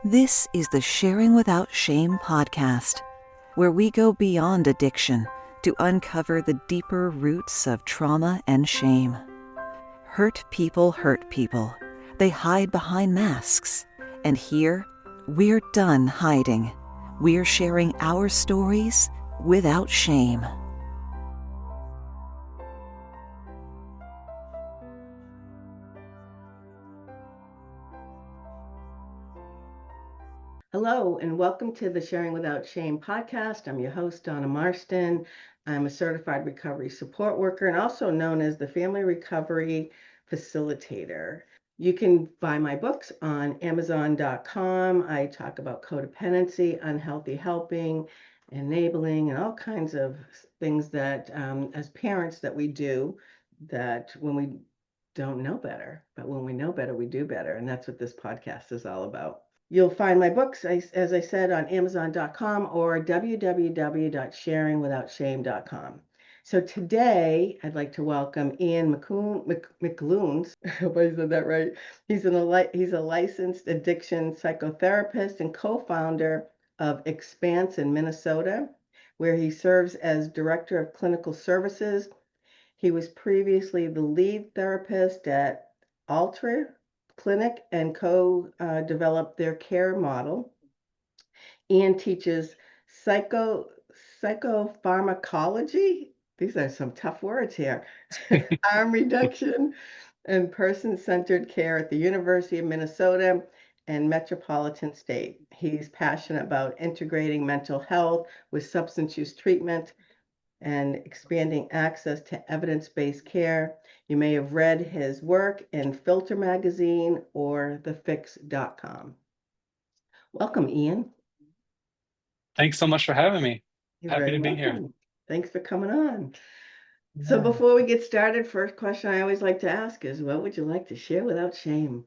This is the Sharing Without Shame podcast, where we go beyond addiction to uncover the deeper roots of trauma and shame. Hurt people hurt people. They hide behind masks. And here, we're done hiding. We're sharing our stories without shame. Hello, and welcome to the Sharing Without Shame podcast. I'm your host, Donna Marston. I'm a certified recovery support worker and also known as the Family Recovery Facilitator. You can buy my books on Amazon.com. I talk about codependency, unhealthy helping, enabling, and all kinds of things that, as parents, that we do that when we don't know better, but when we know better, we do better. And that's what this podcast is all about. You'll find my books, as I said, on Amazon.com or www.sharingwithoutshame.com. So today, I'd like to welcome Ian McLoone. I hope I said that right. He's a licensed addiction psychotherapist and co-founder of Expanse in Minnesota, where he serves as Director of Clinical Services. He was previously the lead therapist at Alter Clinic and co-developed their care model. Ian teaches psychopharmacology. These are some tough words here. Harm reduction and person-centered care at the University of Minnesota and Metropolitan State. He's passionate about integrating mental health with substance use treatment and expanding access to evidence-based care. You may have read his work in Filter Magazine or thefix.com. Welcome, Ian. Thanks so much for having me. You're Happy very to be welcome. here. Thanks for coming on. So before we get started, first question I always like to ask is, what would you like to share without shame?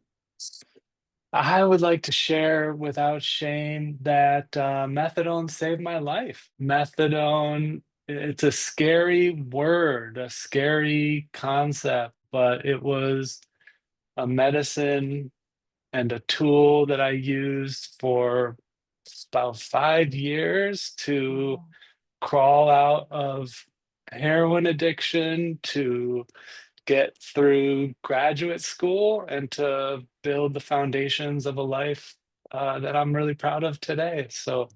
I would like to share without shame that methadone saved my life. Methadone, it's a scary word, a scary concept, but it was a medicine and a tool that I used for about 5 years to crawl out of heroin addiction, to get through graduate school, and to build the foundations of a life that I'm really proud of today. So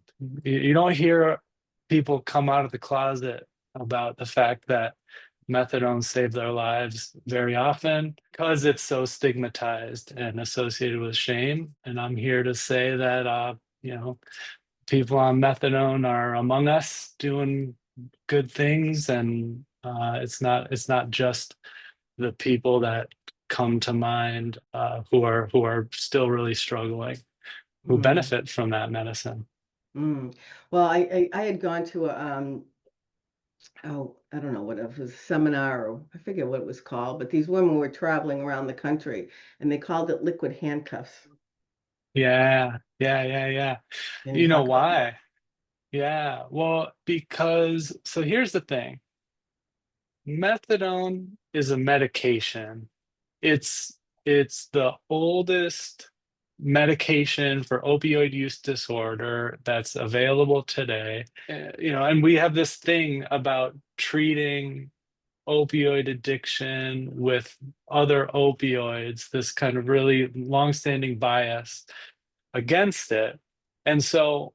you don't hear people come out of the closet about the fact that methadone saved their lives very often because it's so stigmatized and associated with shame. And I'm here to say that, people on methadone are among us doing good things, and it's not just the people that come to mind who are still really struggling, who benefit from that medicine. Well, I had gone to a I don't know what it was, a seminar, or I forget what it was called, but these women were traveling around the country and they called it liquid handcuffs. Yeah. Can you You know talk about why? Yeah, well, because so here's the thing. Methadone is a medication. It's the oldest medication for opioid use disorder that's available today. And we have this thing about treating opioid addiction with other opioids, this kind of really longstanding bias against it. And so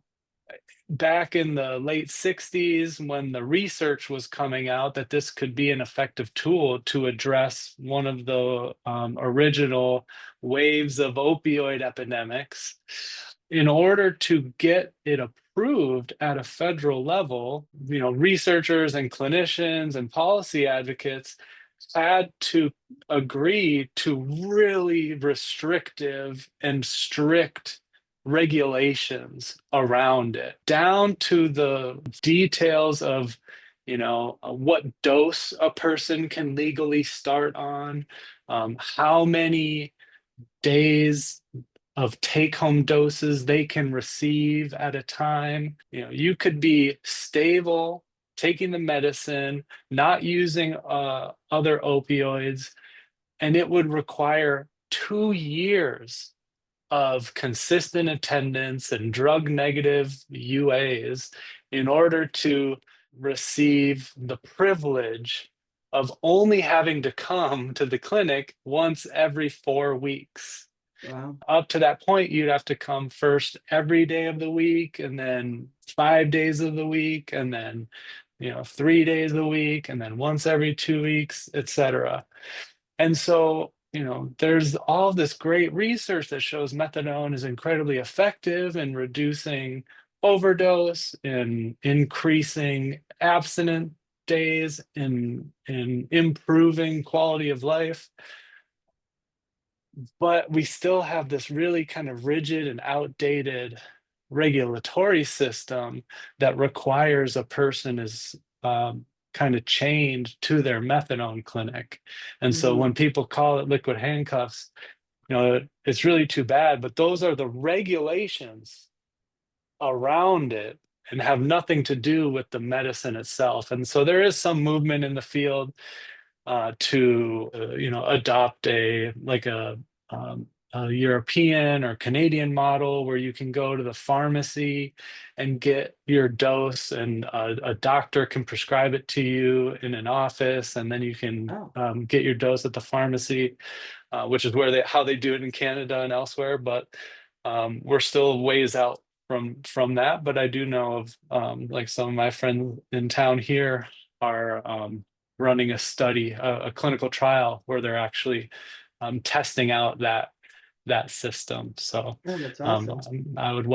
back in the late 60s, when the research was coming out that this could be an effective tool to address one of the original waves of opioid epidemics, in order to get it approved at a federal level, researchers and clinicians and policy advocates had to agree to really restrictive and strict regulations around it, down to the details of, what dose a person can legally start on, how many days of take-home doses they can receive at a time. You could be stable, taking the medicine, not using other opioids, and it would require 2 years of consistent attendance and drug negative UAs in order to receive the privilege of only having to come to the clinic once every 4 weeks. Wow. Up to that point, you'd have to come first every day of the week, and then 5 days of the week, and then 3 days a week, and then once every 2 weeks, etc. And so, there's all this great research that shows methadone is incredibly effective in reducing overdose, in increasing abstinent days, in improving quality of life. But we still have this really kind of rigid and outdated regulatory system that requires a person is kind of chained to their methadone clinic. And so Mhm. when people call it liquid handcuffs, it's really too bad, but those are the regulations around it and have nothing to do with the medicine itself. And so there is some movement in the field to adopt a European or Canadian model where you can go to the pharmacy and get your dose, and a doctor can prescribe it to you in an office, and then you can Oh, get your dose at the pharmacy, which is how they do it in Canada and elsewhere. But we're still ways out from that. But I do know of like some of my friends in town here are running a study, a clinical trial where they're actually testing out that system. So oh, that's awesome. I would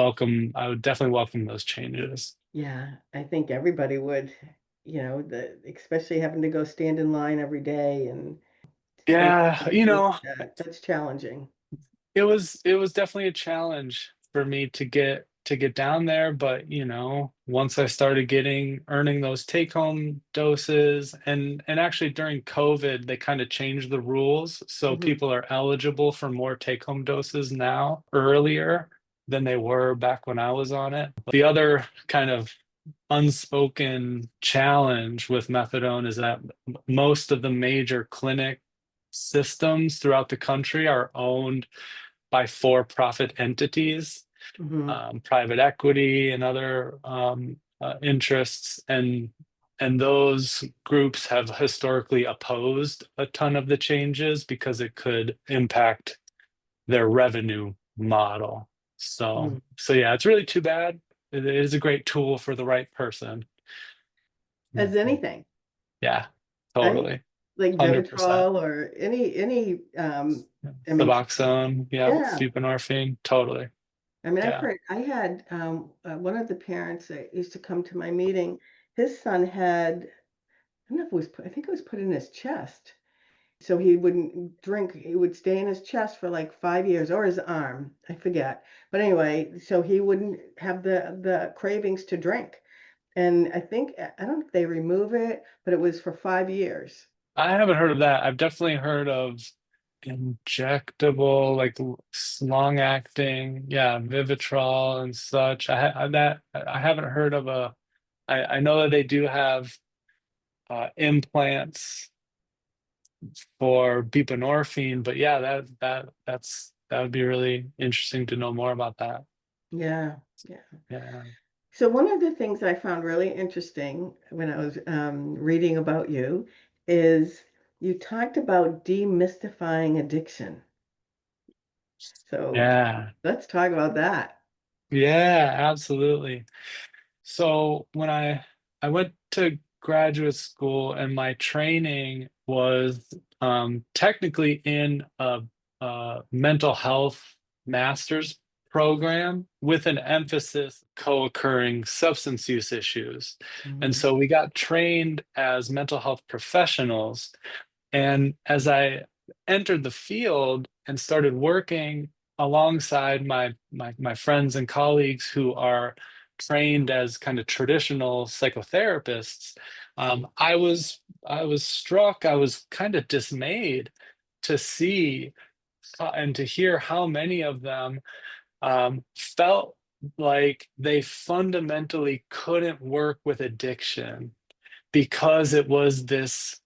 definitely welcome those changes. Yeah, I think everybody would, especially having to go stand in line every day and Yeah, something like that. That's challenging. it was definitely a challenge for me to get down there, but once I started earning those take home doses, and actually during COVID they kind of changed the rules, so Hmm. people are eligible for more take home doses now earlier than they were back when I was on it. The other kind of unspoken challenge with methadone is that most of the major clinic systems throughout the country are owned by for-profit entities, Hmm. private equity and other interests, and those groups have historically opposed a ton of the changes because it could impact their revenue model. So yeah, it's really too bad. It is a great tool for the right person. As anything, Yeah, right? totally. Like 100%. Vivitrol or any, I mean, Suboxone, yeah, yeah. buprenorphine, totally. I mean, I've Yeah. heard, I had one of the parents that used to come to my meeting, his son had, I don't know if it was, I think it was put in his chest. So he wouldn't drink, he would stay in his chest for like 5 years, or his arm, I forget. But anyway, so he wouldn't have the cravings to drink. And I don't know if they remove it, but it was for 5 years. I haven't heard of that. I've definitely heard of injectable, like long acting, yeah, Vivitrol and such. I haven't heard of I know that they do have implants for buprenorphine, but yeah, that would be really interesting to know more about that. Yeah, yeah. Yeah. So one of the things I found really interesting when I was reading about you is you talked about demystifying addiction. So Yeah. let's talk about that. Yeah, absolutely. So when I went to graduate school, and my training was technically in a mental health master's program with an emphasis co-occurring substance use issues. And Mhm. so we got trained as mental health professionals, and as I entered the field and started working alongside my friends and colleagues who are trained as kind of traditional psychotherapists, I was struck, I was kind of dismayed to see and to hear how many of them felt like they fundamentally couldn't work with addiction because it was this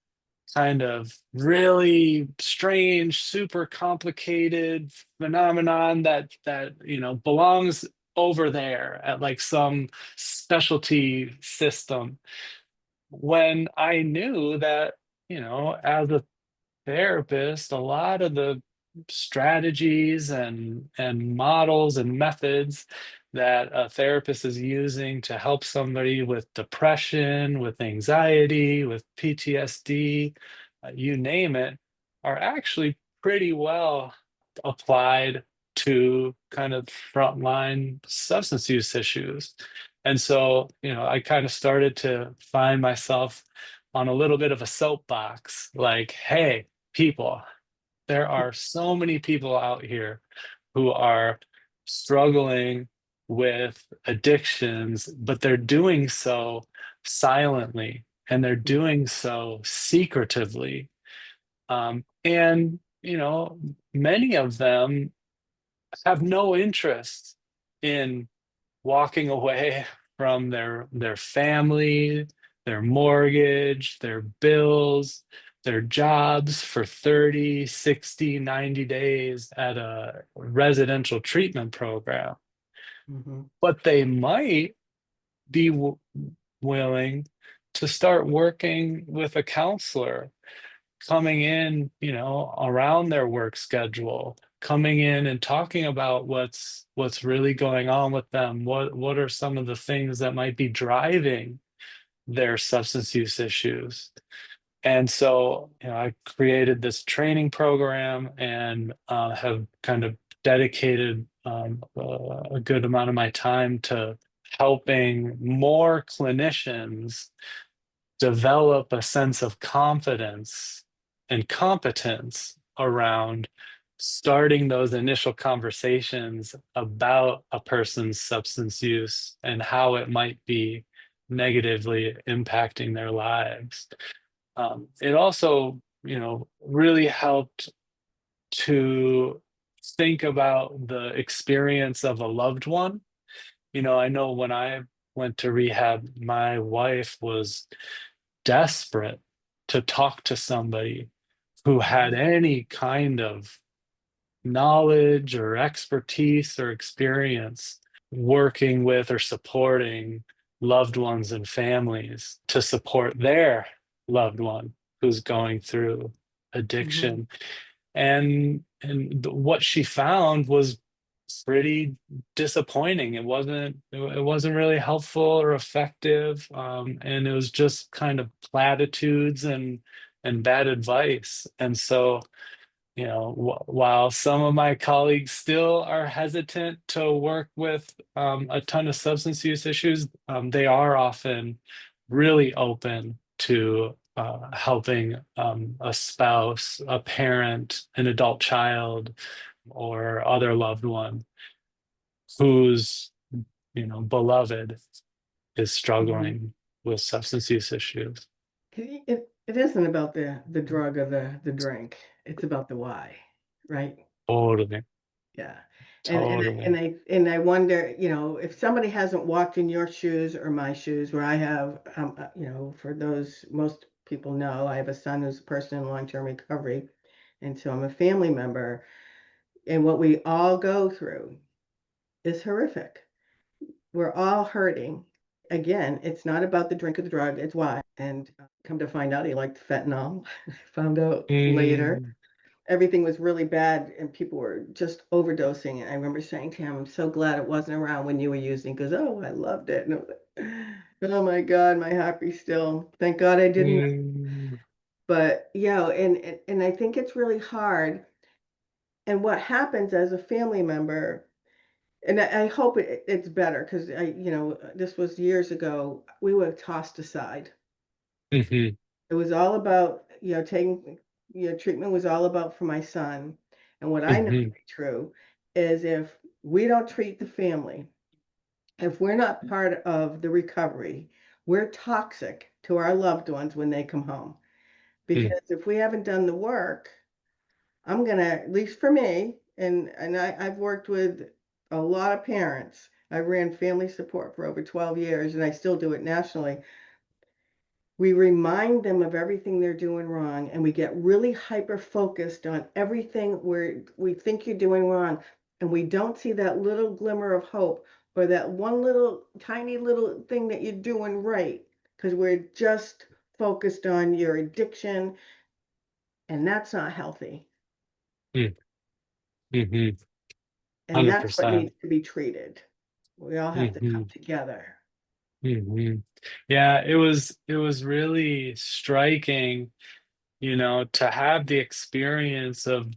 kind of really strange, super complicated phenomenon that belongs over there at like some specialty system, when I knew that, as a therapist, a lot of the strategies and models and methods that a therapist is using to help somebody with depression, with anxiety, with PTSD, you name it, are actually pretty well applied to kind of frontline substance use issues. And so, I kind of started to find myself on a little bit of a soapbox, like, hey, people, there are so many people out here who are struggling with addictions, but they're doing so silently and they're doing so secretively. And, many of them have no interest in walking away from their family, their mortgage, their bills, their jobs for 30, 60, 90 days at a residential treatment program. Mhm. But they might be willing to start working with a counselor, coming in, around their work schedule, coming in and talking about what's really going on with them. What are some of the things that might be driving their substance use issues? And so, I created this training program and have kind of dedicated a good amount of my time to helping more clinicians develop a sense of confidence and competence around starting those initial conversations about a person's substance use and how it might be negatively impacting their lives. It also, really helped to think about the experience of a loved one. I know when I went to rehab, my wife was desperate to talk to somebody who had any kind of knowledge or expertise or experience working with or supporting loved ones and families to support their loved one who's going through Mhm. addiction. And what she found was pretty disappointing. It wasn't really helpful or effective, and it was just kind of platitudes and bad advice. And so, while some of my colleagues still are hesitant to work with a ton of substance use issues, they are often really open to helping a spouse, a parent, an adult child, or other loved one whose, beloved is Mhm. struggling with substance use issues. It isn't about the drug or the drink. It's about the why, right? Totally, Yeah. totally. And I wonder, if somebody hasn't walked in your shoes or my shoes, where I have, for those most people know, I have a son who's a person in long-term recovery, and so I'm a family member, and what we all go through is horrific. We're all hurting. Again, it's not about the drink or the drug, it's why. And come to find out, he liked fentanyl. Found out later Mm, everything was really bad and people were just overdosing. And I remember saying to him, I'm so glad it wasn't around when you were using. He goes, oh, I loved it. And I was like, oh my God, my happy still. Thank God I didn't. mm, But yeah, and I think it's really hard. And what happens as a family member, and I hope it's better because this was years ago. We were tossed aside. mhm, It was all about, taking, treatment was all about for my son. And what I know to mhm, be true is if we don't treat the family, if we're not part of the recovery, we're toxic to our loved ones when they come home. mm, Because if we haven't done the work, I'm gonna, at least for me, and I've worked with a lot of parents. I ran family support for over 12 years and I still do it nationally. We remind them of everything they're doing wrong, and we get really hyper focused on everything where we think you're doing wrong, and we don't see that little glimmer of hope or that one little tiny little thing that you're doing right, because we're just focused on your addiction, and that's not healthy. Mm-hmm. And that's what 100%. needs to be treated. We all have to come Mm-hmm. together. Mm-hmm. Yeah, it was really striking, to have the experience of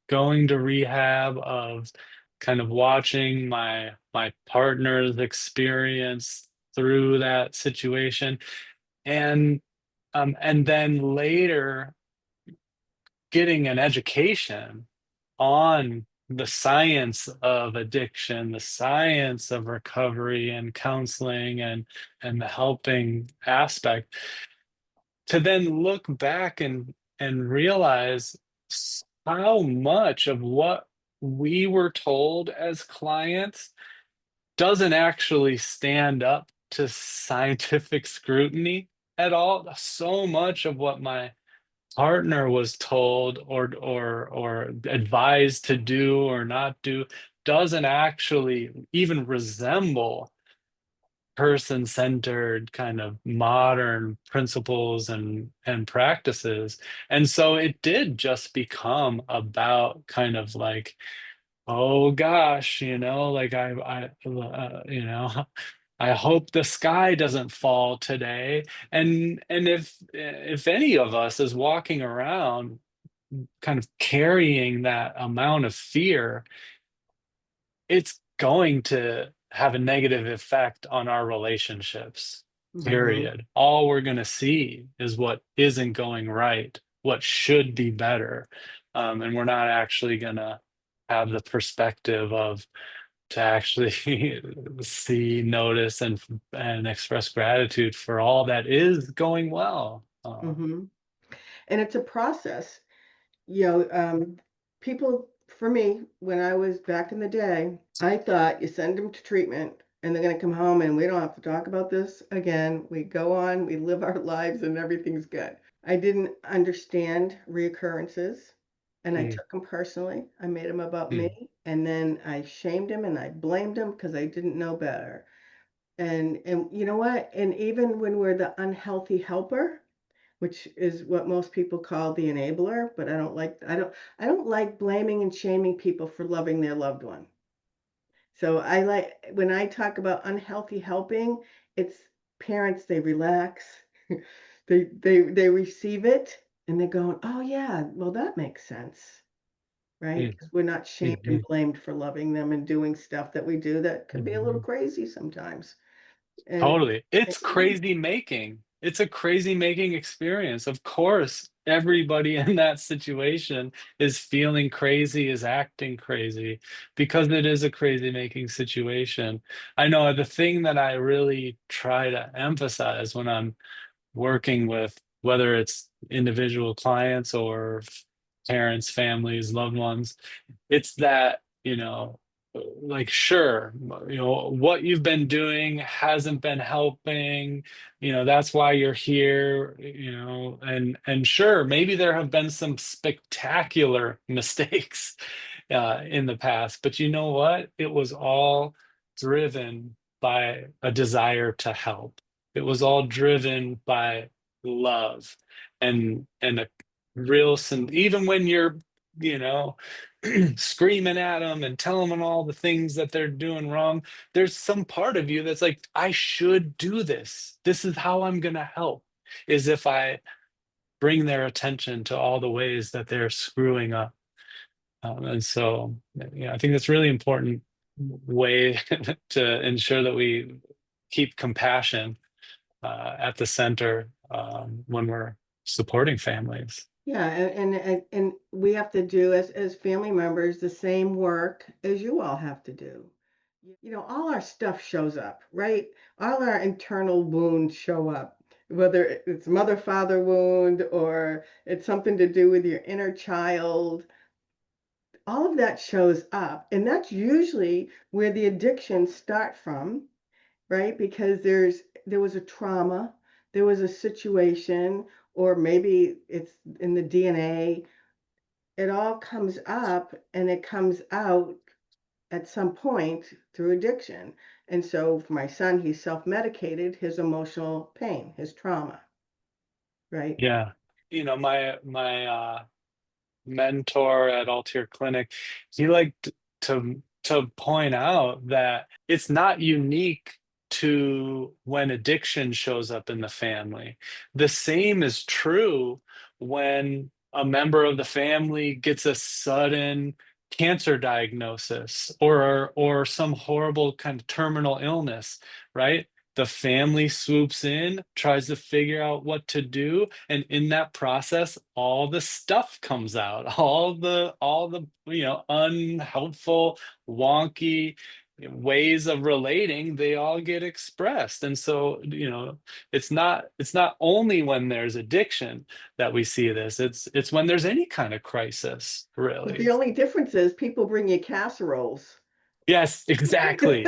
going to rehab, of kind of watching my partner's experience through that situation, and and then later getting an education on the science of addiction, the science of recovery and counseling, and the helping aspect, to then look back and realize how much of what we were told as clients doesn't actually stand up to scientific scrutiny at all. So much of what my partner was told or advised to do or not do doesn't actually even resemble person-centered kind of modern principles and practices. And so it did just become about kind of like, oh gosh, like I hope the sky doesn't fall today. And if any of us is walking around kind of carrying that amount of fear, it's going to have a negative effect on our relationships, Mm-hmm. period. All we're going to see is what isn't going right, what should be better. And we're not actually going to have the perspective of to actually see, notice, and express gratitude for all that is going well. Mm-hmm. And it's a process. You know, people, for me, when I was back in the day, I thought you send them to treatment and they're going to come home and we don't have to talk about this again. We go on, we live our lives, and everything's good. I didn't understand reoccurrences and I Mm, took them personally. I made them about me, mm, and then I shamed him and I blamed him because I didn't know better. And you know what? And even when we're the unhealthy helper, which is what most people call the enabler, but I don't like blaming and shaming people for loving their loved one. So I like when I talk about unhealthy helping, it's parents, they relax. They receive it and they're going, "Oh yeah, well that makes sense." Right? mm, Because we're not shamed and mhm. blamed for loving them and doing stuff that we do that could be a little Mhm. crazy sometimes. And Totally. It's yeah. crazy making. It's a crazy making experience. Of course, everybody in that situation is feeling crazy, is acting crazy, because it is a crazy making situation. I know the thing that I really try to emphasize when I'm working with, whether it's individual clients or parents, families, loved ones, it's that, like, sure, what you've been doing hasn't been helping, that's why you're here, and sure, maybe there have been some spectacular mistakes in the past, but you know what? It was all driven by a desire to help. It was all driven by love and a even when you're, you know, screaming at them and telling them all the things that they're doing wrong, there's some part of you that's like, I should do this. This is how I'm going to help, is if I bring their attention to all the ways that they're screwing up. And so, I think that's really important way to ensure that we keep compassion at the center when we're supporting families. Yeah, and we have to do as family members the same work as you all have to do. You know, all our stuff shows up, right? All our internal wounds show up, whether it's mother father wound or it's something to do with your inner child. All of that shows up, and that's usually where the addictions start from, right? Because there was a trauma, there was a situation, or maybe it's in the DNA. It all comes up and it comes out at some point through addiction. And so for my son, he self-medicated his emotional pain, his trauma, right? Yeah. My mentor at Altier Clinic, he liked to point out that it's not unique to when addiction shows up in the family. The same is true when a member of the family gets a sudden cancer diagnosis or some horrible kind of terminal illness, right? The family swoops in, tries to figure out what to do, and in that process, all the stuff comes out, all the unhelpful, wonky ways of relating, they all get expressed. And so, it's not only when there's addiction that we see this, it's when there's any kind of crisis, But really. the only difference is people bring you casseroles. Yes, exactly.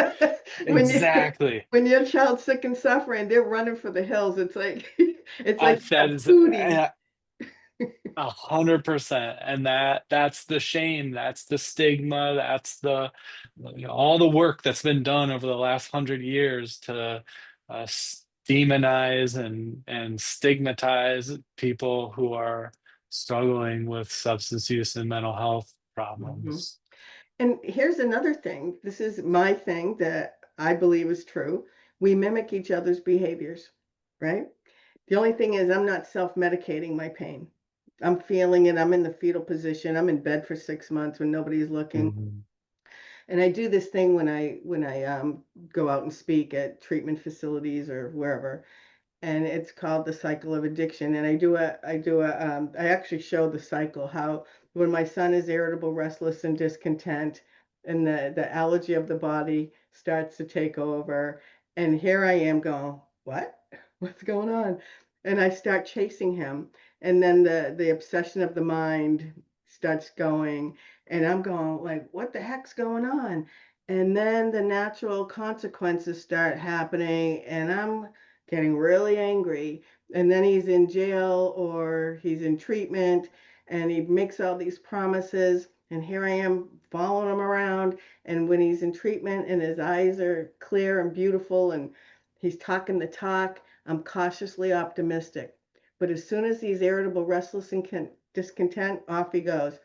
When you Exactly. when your child's sick and suffering, they're running for the hills. It's like it's like you That got is foodies. 100%, and that's the shame, that's the stigma, that's all the work that's been done over the last 100 years to demonize and stigmatize people who are struggling with substance use and mental health Mhm. problems. And here's another thing. This is my thing that I believe is true. We mimic each other's behaviors, right? The only thing is I'm not self-medicating my pain. I'm feeling it. I'm in the fetal position. I'm in bed for 6 months when nobody's looking. Mhm. And I do this thing when I go out and speak at treatment facilities or wherever, and it's called the cycle of addiction. And I actually show the cycle, how when my son is irritable, restless, and discontent, and the allergy of the body starts to take over, and here I am going, what? What's going on? And I start chasing him, and then the obsession of the mind starts going, and I'm going like, what the heck's going on? And then the natural consequences start happening, and I'm getting really angry. And then he's in jail or he's in treatment, and he makes all these promises. And here I am following him around. And when he's in treatment and his eyes are clear and beautiful and he's talking the talk, I'm cautiously optimistic. But as soon as he's irritable, restless, and discontent, off he goes.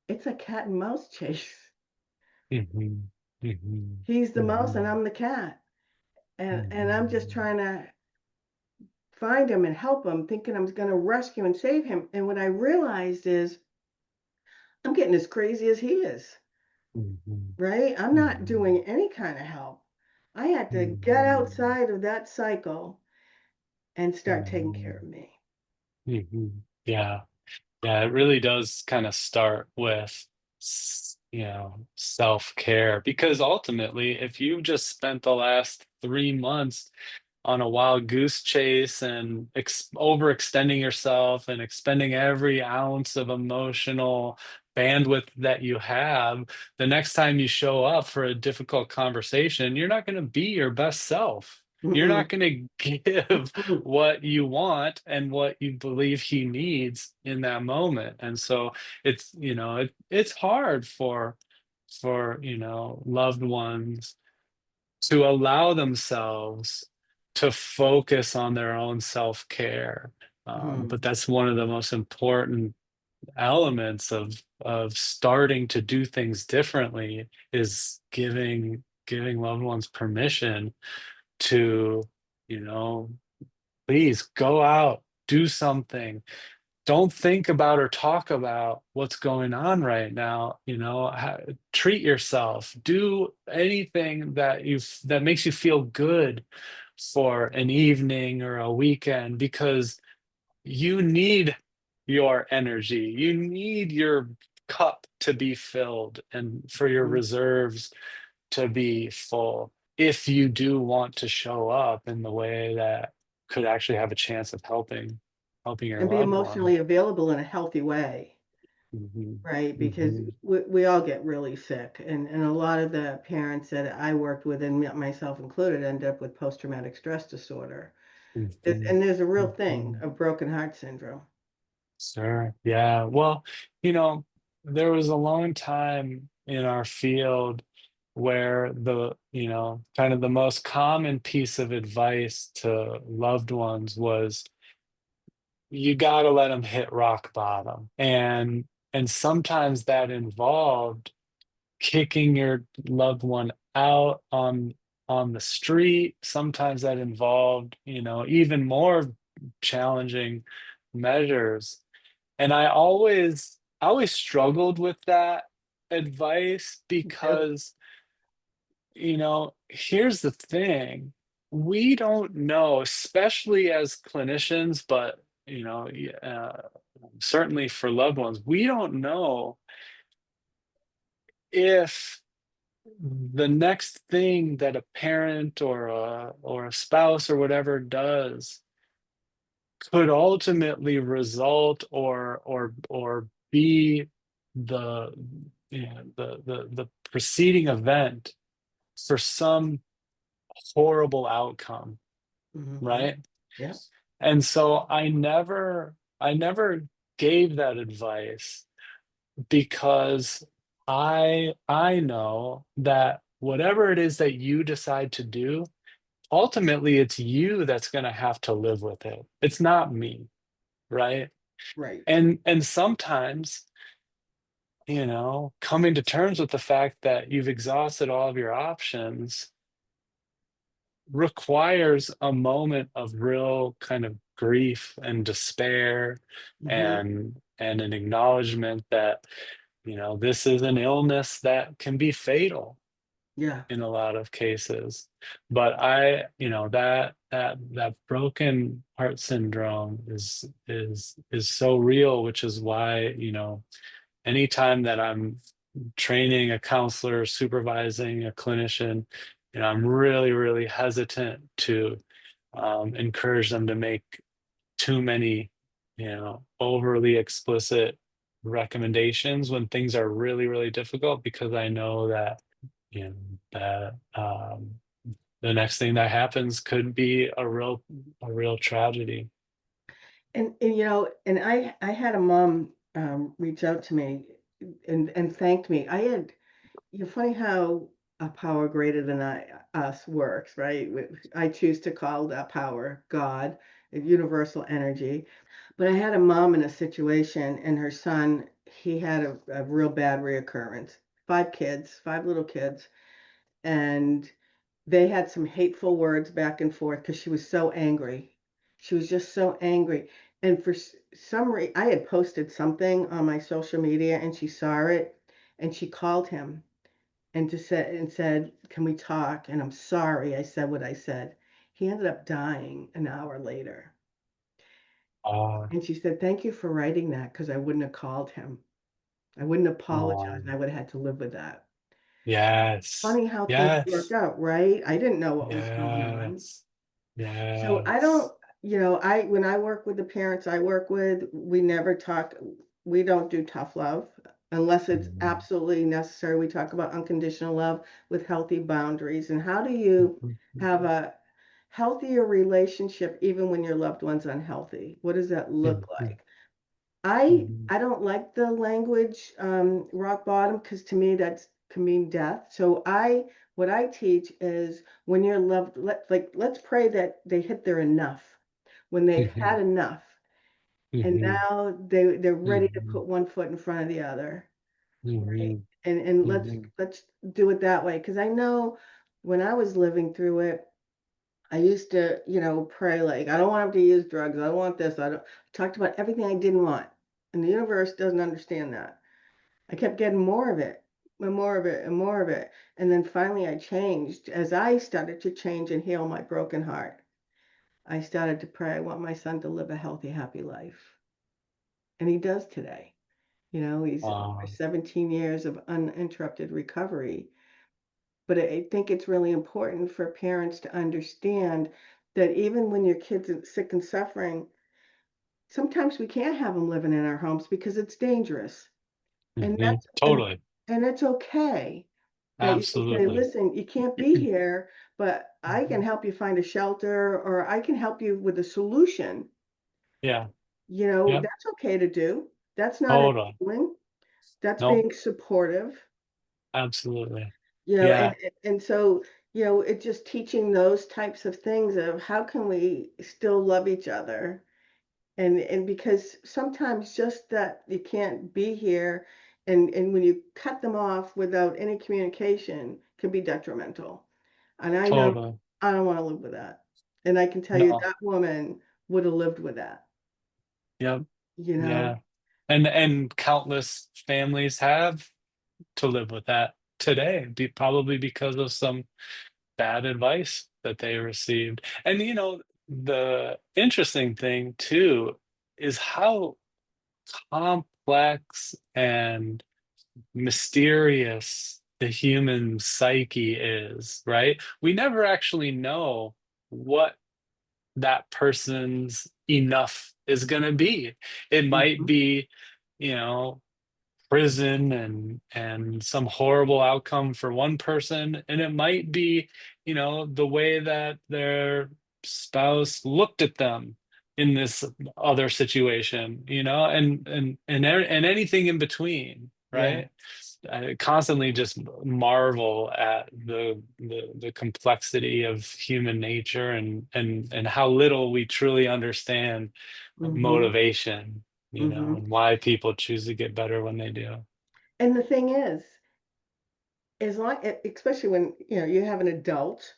It's a cat and mouse chase. Mhm. Mhm. He's the mouse and Mhm. I'm the cat. And I'm just Mhm. trying to find him and help him, thinking I'm going to rescue and save him. And what I realized is I'm getting as crazy as he is, Mhm. right? I'm not Mhm. doing any kind of help. I had to get Mhm. outside of that cycle and start taking care Mhm. of me. Mhm. Yeah. Yeah, it really does kind of start with, self-care, because ultimately, if you've just spent the last 3 months on a wild goose chase and overextending yourself and expending every ounce of emotional bandwidth that you have, the next time you show up for a difficult conversation, you're not going to be your best self. You're Mm-mm, not going to give mm-mm, what you want and what you believe he needs in that moment. And so it's hard for loved ones to allow themselves to focus on their own self-care. But mm. that's one of the most important elements of starting to do things differently, is giving loved ones permission to, you know, please go out, do something. Don't think about or talk about what's going on right now. Treat yourself. Do anything that makes you feel good for an evening or a weekend, because you need your energy. You need your cup to be filled and for your Mm. reserves to be full, if you do want to show up in the way that could actually have a chance of helping your And be loved one. emotionally available in a healthy way, Mhm. right? Because Mhm. we all get really sick. And a lot of the parents that I worked with, and myself included, end up with post traumatic stress disorder. Mhm. And there's a real thing Mhm. of broken heart syndrome. Sure. Yeah. Well, you know, there was a long time in our field where kind of the most common piece of advice to loved ones was you got to let them hit rock bottom. And sometimes that involved kicking your loved one out on the street. Sometimes that involved, even more challenging measures. And I always struggled with that advice Yep. because, here's the thing. We don't know, especially as clinicians, but, certainly for loved ones, we don't know if the next thing that a parent or a spouse or whatever does could ultimately result or be the the preceding event for some horrible outcome, Hmm. right? Yep. And so I never gave that advice because I know that whatever it is that you decide to do, ultimately it's you that's going to have to live with it. It's not me, right? Right. And sometimes, coming to terms with the fact that you've exhausted all of your options requires a moment of real kind of grief and despair Hmm. and an acknowledgement that, this is an illness that can be fatal Yeah. in a lot of cases. But that broken heart syndrome is so real, which is why, anytime that I'm training a counselor, supervising a clinician, I'm really, really hesitant to encourage them to make too many, overly explicit recommendations when things are really, really difficult, because I know that, that the next thing that happens could be a real tragedy. And I had a mom reach out to me and thanked me. Funny how a power greater than us works, right? I choose to call that power God, a universal energy. But I had a mom in a situation, and her son, he had a real bad reoccurrence. 5 kids, 5 little kids, and they had some hateful words back and forth because she was so angry. She was just so angry. And for some reason, I had posted something on my social media, and she saw it, and she called him and said, "Can we talk?" And I'm sorry I said what I said. He ended up dying an hour later. Uh, And she said, "Thank you for writing that because I wouldn't have called him. I wouldn't apologize. And I would have had to live with that." yes, Funny how things work yes, out, right? I didn't know what was going on. yes, So I don't, yes. I when I work with the parents I work with, we never talk, we don't do tough love unless it's Mhm. absolutely necessary. We talk about unconditional love with healthy boundaries. And how do you have a healthier relationship even when your loved one's unhealthy? What does that look Mhm. like? I Mhm. I don't like the language rock bottom because to me that's can mean death. So I what I teach is when you're loved, let's pray that they hit their enough when they've had Mhm. enough and Mhm. now they're ready to Mhm. put one foot in front of the other, right? Mhm. And let's Mhm. let's do it that way because I know when I was living through it, I used to, pray like, I don't want him to use drugs. I don't want this. I don't talked about everything I didn't want. And the universe doesn't understand that. I kept getting more of it and more of it and more of it. And then finally I changed. As I started to change and heal my broken heart, I started to pray, I want my son to live a healthy, happy life. And he does today. He's over Wow. 17 years of uninterrupted recovery. But I think it's really important for parents to understand that even when your kids are sick and suffering, sometimes we can't have them living in our homes because it's dangerous. And Mhm. that's and Totally. and it's okay. that you can say, Absolutely. listen, you can't be here, but I can help you find a shelter, or I can help you with a solution. Yeah. Yep. That's okay to do. That's not Totally. enabling. That's Nope. being supportive. Absolutely. You know, and Yeah. and so, it's just teaching those types of things of how can we still love each other. And because sometimes just that you can't be here, and when you cut them off without any communication, can be detrimental. And I know Totally. I don't want to live with that. And I can tell you No. that woman would have lived with that, Yep. you know? Yeah. And countless families have to live with that today, probably because of some bad advice that they received. And the interesting thing too is how complex and mysterious the human psyche is, right? We never actually know what that person's enough is going to be. It might Mhm. be, you know, prison and some horrible outcome for one person, and it might be, the way that their spouse looked at them in this other situation, and anything in between, Yeah. right? I constantly just marvel at the complexity of human nature, and how little we truly understand Mhm. motivation, Mhm. and why people choose to get better when they do. And the thing is, especially when, you have an adult,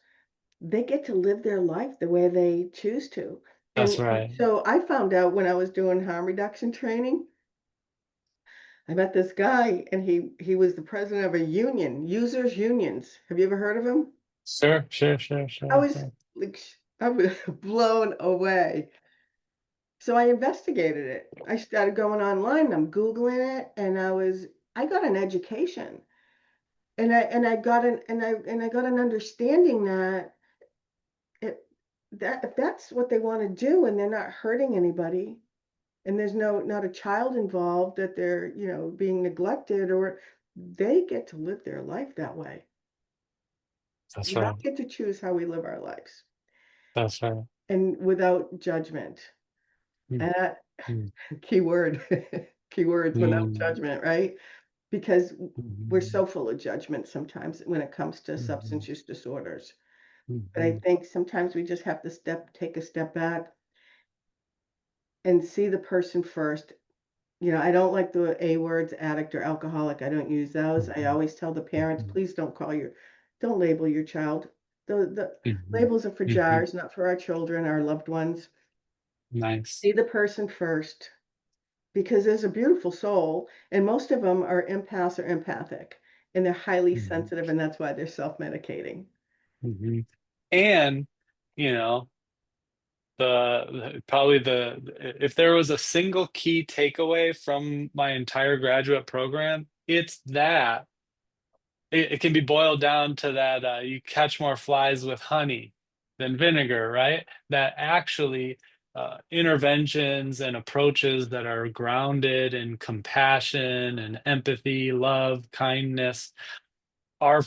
they get to live their life the way they choose to. That's And right. so I found out when I was doing harm reduction training, I met this guy, and he was the president of a union, users unions. Have you ever heard of him? Sure, sure, sure, I sure, was sure. like, I was blown away. So I investigated it. I started going online, I'm Googling it, and I got an education. And I got I got an understanding that it that if that's what they want to do and they're not hurting anybody, and there's not a child involved that they're, being neglected, or they get to live their life that way. That's We all right. get to choose how we live our lives, That's right. and without judgment. Mm, And that mm, key word, keywords, without mm, judgment, right? Because we're mhm, so full of judgment sometimes when it comes to mhm, substance use disorders. But I mhm, think sometimes we just have to take a step back and see the person first. I don't like the A words, addict or alcoholic. I don't use those. I mhm, always tell the parents, mhm, please don't label your child. The mhm, labels are for mhm. jars, not for our children, our loved ones. Nice. See the person first, because there's a beautiful soul, and most of them are empaths or empathic, and they're highly Mhm, sensitive, and that's why they're self-medicating. mhm. And, you know, probably if there was a single key takeaway from my entire graduate program, it's that it can be boiled down to that you catch more flies with honey than vinegar, right? That actually interventions and approaches that are grounded in compassion and empathy, love, kindness are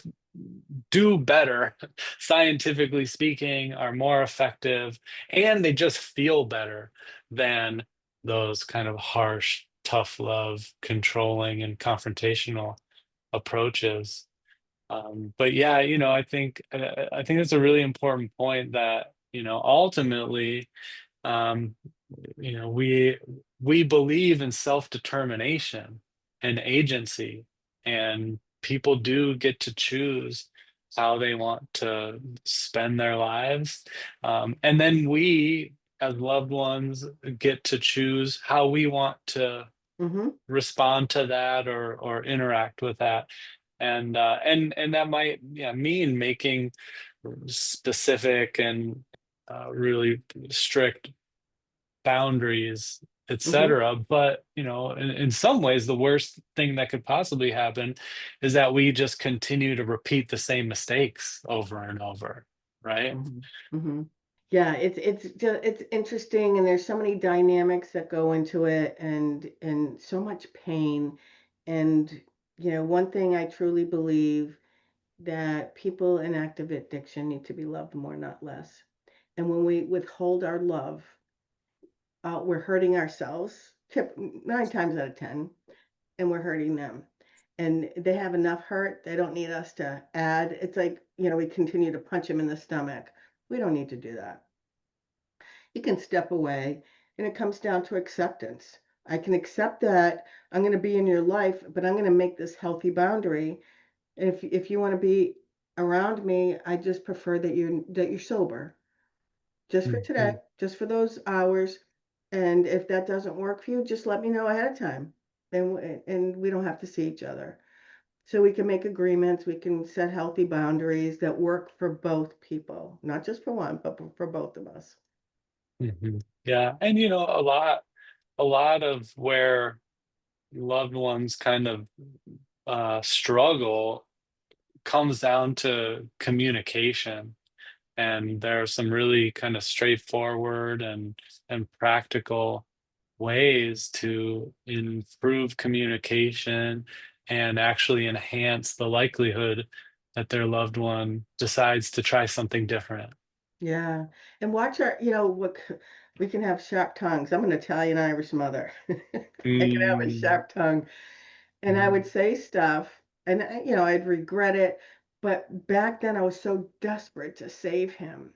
do better, scientifically speaking, are more effective, and they just feel better than those kind of harsh, tough love, controlling, and confrontational approaches. But yeah, I think it's a really important point that ultimately, um, we believe in self-determination and agency, and people do get to choose how they want to spend their lives, and then we, as loved ones, get to choose how we want to Mhm, respond to that or interact with that, and that might, yeah, mean making specific and really strict boundaries, mhm, etc. But in some ways, the worst thing that could possibly happen is that we just continue to repeat the same mistakes over and over, right? mhm, mhm. Yeah, it's interesting, and there's so many dynamics that go into it, and so much pain. And one thing I truly believe that people in active addiction need to be loved more, not less. And when we withhold our love, we're hurting ourselves 9 times out of 10, and we're hurting them. And they have enough hurt. They don't need us to add. It's like, we continue to punch them in the stomach. We don't need to do that. You can step away, and it comes down to acceptance. I can accept that I'm going to be in your life, but I'm going to make this healthy boundary. And if you want to be around me, I just prefer that you're sober, just for today, Mhm. just for those hours. And if that doesn't work for you, just let me know ahead of time, and we don't have to see each other. So we can make agreements, we can set healthy boundaries that work for both people, not just for one, but for both of us. Yeah, and a lot of where loved ones kind of struggle comes down to communication. And there are some really kind of straightforward and practical ways to improve communication and actually enhance the likelihood that their loved one decides to try something different. Yeah. And watch we can have sharp tongues. I'm an Italian Irish mother. I can have a Mm, sharp tongue. And I mm, would say stuff, and I'd regret it. But back then I was so desperate to save him.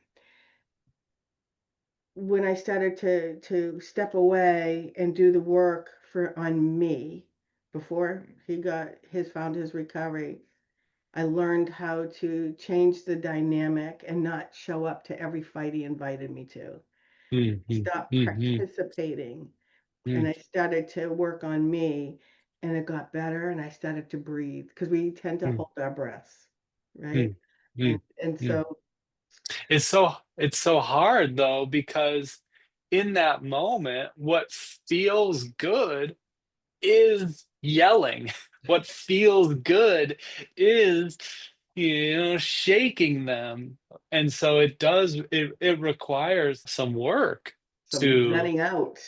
When I started to step away and do the work for on me before found his recovery, I learned how to change the dynamic and not show up to every fight he invited me to. mm, mm, Stop mm, mm, participating, and mm, I started to work on me, and it got better, and I started to breathe because we tend to mm, hold our breaths, right? mm, And mm, and mm. so It's so hard though, because in that moment, what feels good is yelling. What feels good is, shaking them. And so it requires some work some to zenning out.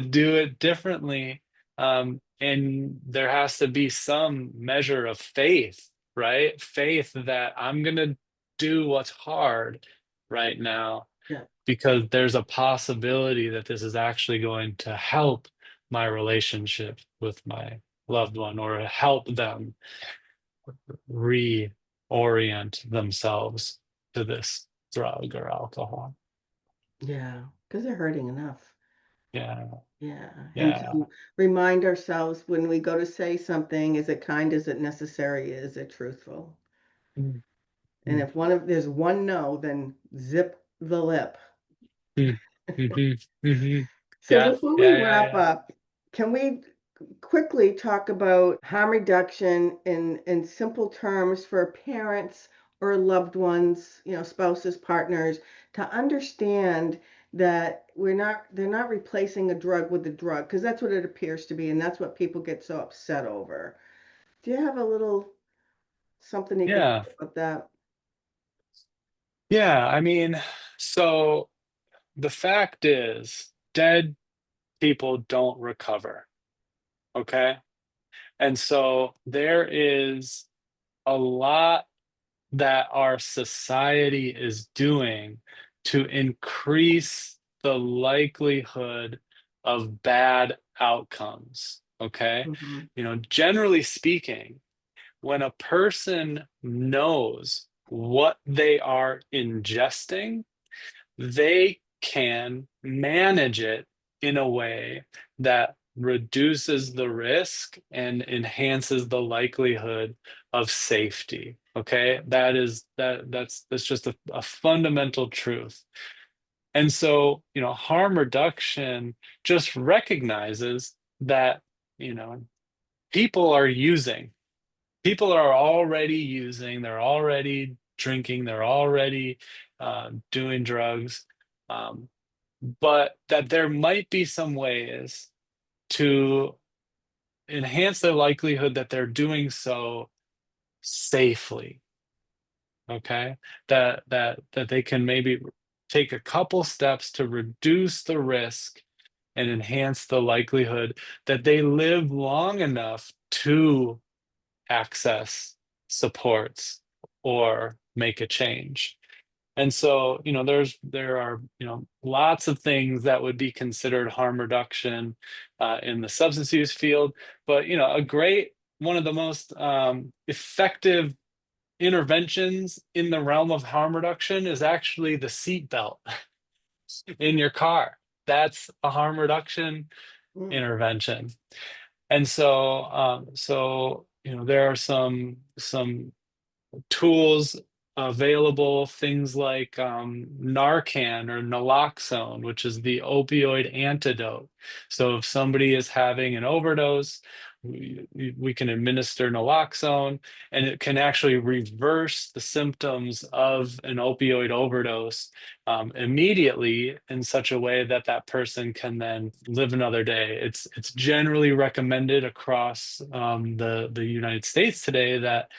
do it differently. And there has to be some measure of faith, right? Faith that I'm gonna do what's hard right now Yeah, because there's a possibility that this is actually going to help my relationship with my loved one or help them reorient themselves to this drug or alcohol. yeah, because they're hurting enough. Yeah, Yeah, and yeah. to remind ourselves when we go to say something, is it kind, is it necessary, is it truthful? Mm, And mm, if there's one no, then zip the lip. mm, mhm, mhm. So Yeah, before we yeah, yeah, wrap yeah. up, can we quickly talk about harm reduction in simple terms for parents or loved ones, spouses, partners, to understand that they're not replacing a drug with a drug, because that's what it appears to be, and that's what people get so upset over. Do you have a little something you can say Yeah, about that? yeah. I mean, so the fact is, dead people don't recover. Okay. And so there is a lot that our society is doing to increase the likelihood of bad outcomes. Okay. Hmm. Generally speaking, when a person knows what they are ingesting, they can manage it in a way that reduces the risk and enhances the likelihood of safety. Okay, that's just a fundamental truth. And so, harm reduction just recognizes that, you know people are using, people are already using, they're already drinking, they're already doing drugs, um, but that there might be some ways to enhance the likelihood that they're doing so safely. Okay, that they can maybe take a couple steps to reduce the risk and enhance the likelihood that they live long enough to access supports or make a change. And so, there are, lots of things that would be considered harm reduction in the substance use field. But, one of the most effective interventions in the realm of harm reduction is actually the seat belt in your car. That's a harm reduction Mm. intervention. And so, there are some tools available, things like Narcan or naloxone, which is the opioid antidote. So if somebody is having an overdose, we can administer naloxone, and it can actually reverse the symptoms of an opioid overdose immediately in such a way that that person can then live another day. It's generally recommended across the United States today that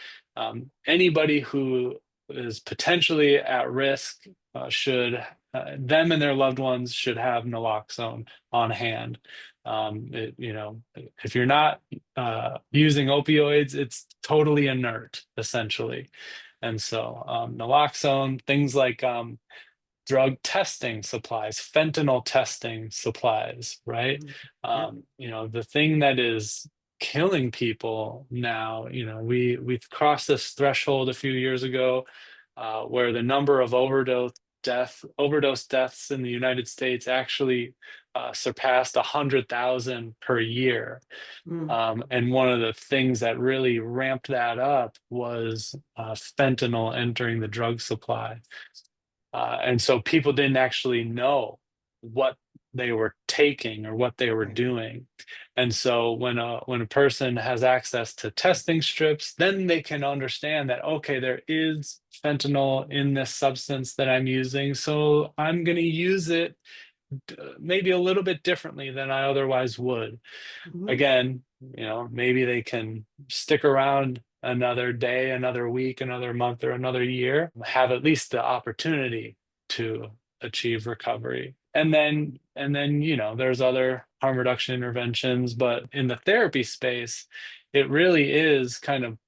anybody who is potentially at risk them and their loved ones should have naloxone on hand. If you're not using opioids, it's totally inert, essentially. And so naloxone, things like drug testing supplies, fentanyl testing supplies, right? Yeah. The thing that is killing people now, we've crossed this threshold a few years ago where the number of overdose deaths in the United States actually surpassed 100,000 per year. Mm. And one of the things that really ramped that up was fentanyl entering the drug supply. And so people didn't actually know what they were taking or what they were Right. doing. And so when a person has access to testing strips, then they can understand that, okay, there is fentanyl in this substance that I'm using, so I'm going to use it maybe a little bit differently than I otherwise would. Mhm. Again, maybe they can stick around another day, another week, another month, or another year, have at least the opportunity to achieve recovery. And then, there's other harm reduction interventions, but in the therapy space, it really is kind of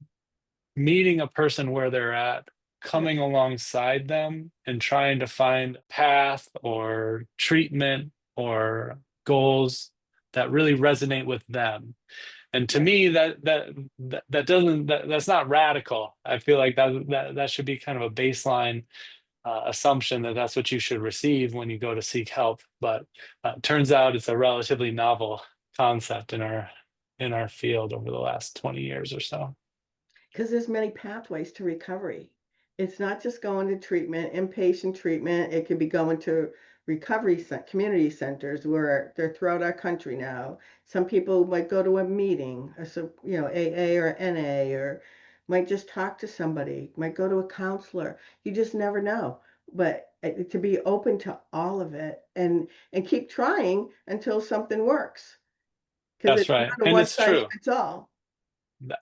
meeting a person where they're at, Yeah. coming alongside them and trying to find a path or treatment or goals that really resonate with them. And to Right. me, that's not radical. I feel like that should be kind of a baseline assumption that that's what you should receive when you go to seek help. But turns out it's a relatively novel concept in our field over the last 20 years or so. Because there's many pathways to recovery. It's not just going to treatment, inpatient treatment. It could be going to community centers where they're throughout our country now. Some people might go to a meeting, so AA or NA, or might just talk to somebody, might go to a counselor. You just never know. But to be open to all of it and keep trying until something works, because That's it's right. not a And one it's size true. fits all.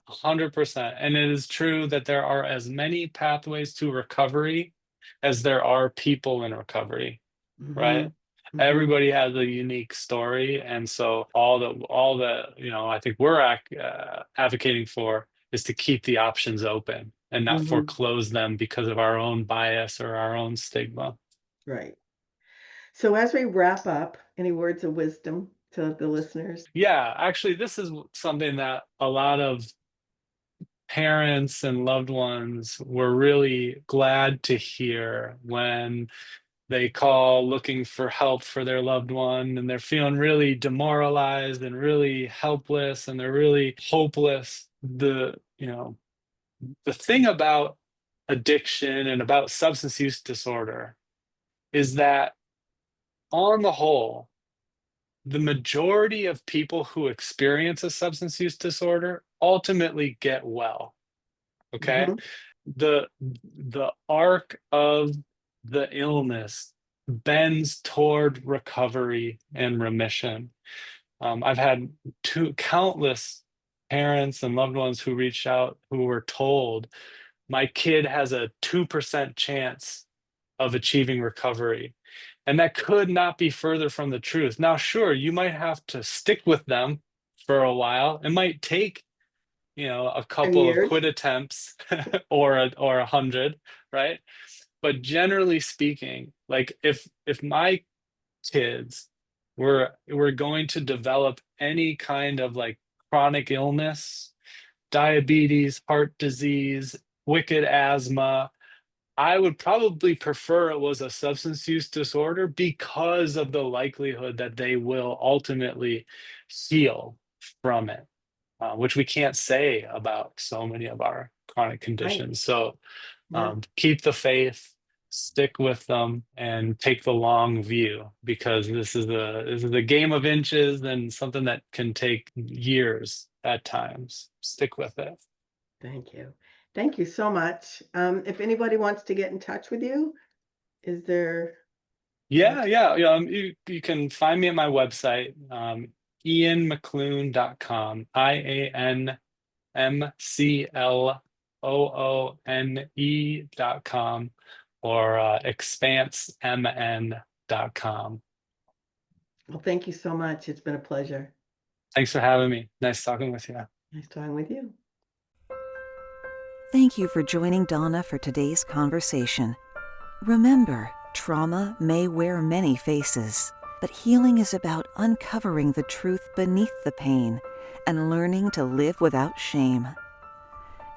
100%. And it is true that there are as many pathways to recovery as there are people in recovery, Hmm. right? Everybody has a unique story. And so all the, I think we're advocating for is to keep the options open and not Hmm. foreclose them because of our own bias or our own stigma. Right. So as we wrap up, any words of wisdom to the listeners? Yeah, actually, this is something that a lot of parents and loved ones were really glad to hear when they call looking for help for their loved one, and they're feeling really demoralized and really helpless and they're really hopeless. The thing about addiction and about substance use disorder is that on the whole, the majority of people who experience a substance use disorder ultimately get well. Okay. Hmm. The arc of the illness bends toward recovery and remission. I've had countless parents and loved ones who reached out who were told, my kid has a 2% chance of achieving recovery. And that could not be further from the truth. Now, sure, you might have to stick with them for a while. It might take a 10 couple of years. quit attempts or 100, right? But generally speaking, like if my kids were going to develop any kind of like chronic illness, diabetes, heart disease, wicked asthma, I would probably prefer it was a substance use disorder because of the likelihood that they will ultimately heal from it, which we can't say about so many of our chronic Right. conditions. So Yeah. keep the faith, stick with them, and take the long view, because this is a game of inches and something that can take years at times. Stick with it. Thank you. Thank you so much. If anybody wants to get in touch with you, is there a Yeah, website? yeah. You can find me at my website, ianmcloone.com, IANMCLOONE.com, or expansemn.com. Well, thank you so much. It's been a pleasure. Thanks for having me. Nice talking with you. Nice talking with you. Thank you for joining Donna for today's conversation. Remember, trauma may wear many faces, but healing is about uncovering the truth beneath the pain and learning to live without shame.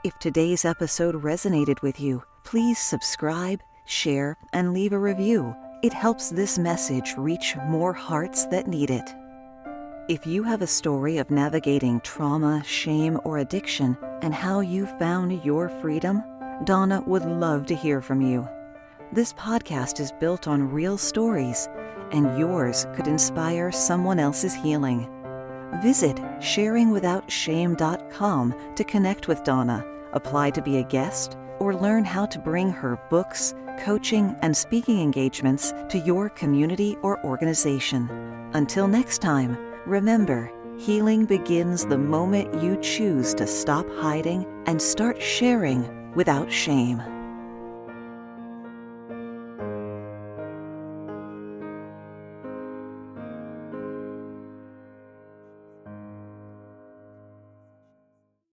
If today's episode resonated with you, please subscribe, share, and leave a review. It helps this message reach more hearts that need it. If you have a story of navigating trauma, shame, or addiction and how you found your freedom, Donna would love to hear from you. This podcast is built on real stories, and yours could inspire someone else's healing. Visit SharingWithoutShame.com to connect with Donna, apply to be a guest, or learn how to bring her books, coaching, and speaking engagements to your community or organization. Until next time, remember, healing begins the moment you choose to stop hiding and start sharing without shame.